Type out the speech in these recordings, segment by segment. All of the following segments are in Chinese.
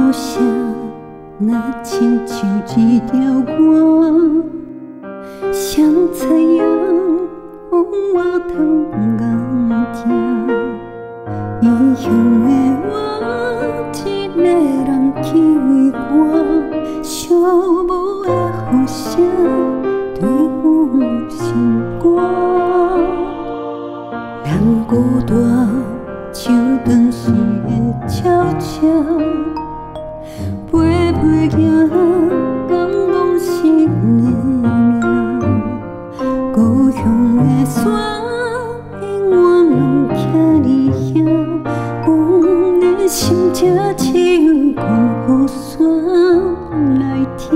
好声，若亲像一条歌，谁知影风我头眼听，异乡的我，一个人去为歌，寂寞的好声对阮心肝，人孤单像断线的鸟鸟。 陪陪行，敢讲是阮的命？故乡的山，永远拢徛你遐。阮的心只有讲予山来听。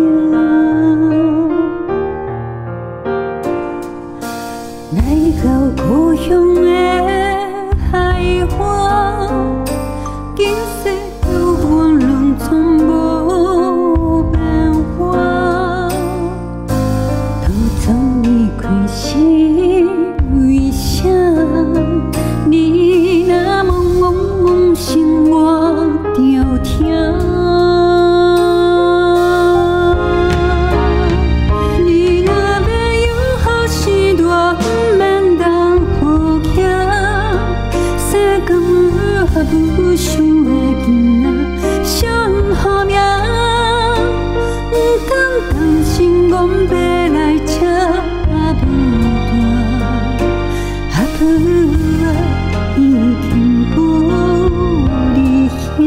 来到故乡的海岸，景色有阮拢从无变化。途中离开是为啥？你若问我心我着疼。你若要有好时段，不免等好行。世间还不想的囡仔。 想好命，不通担心阮要来吃阿母大，阿母啊已经无你遐。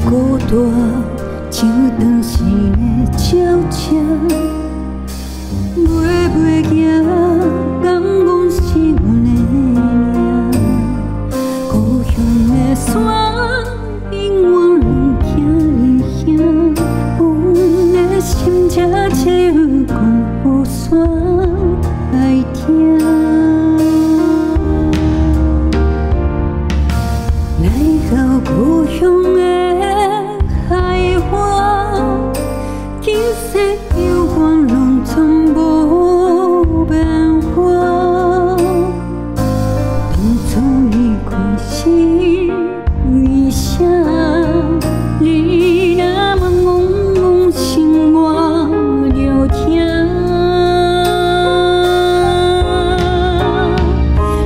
孤单像断线的鸟鸟，陪陪行，敢讲是阮的命？故乡的山，永远拢徛你遐。阮的心只有讲予山来听。来到故乡的。 景色有阮拢从无变化，当初离开是为啥？你若问我心我着疼。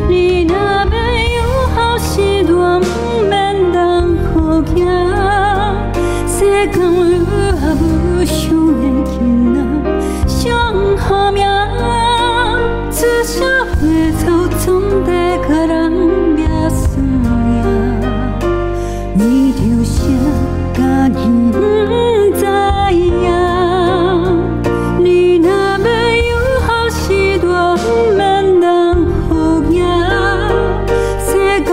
你若要有好时段，不免等好行。世间还无想的囡仔，想好命，这社会操纵在甲人掠输赢，为着啥家己不知影？你若要有好时段，不免等好行。世间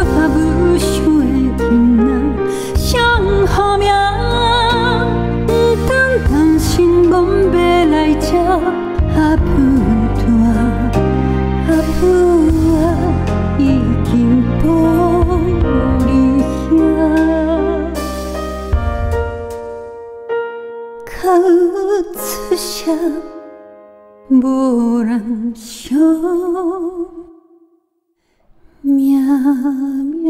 还无想的囡仔，想好命。 阮要来吃阿母大，阿母啊已经无你遐，哭出声，无人相命命。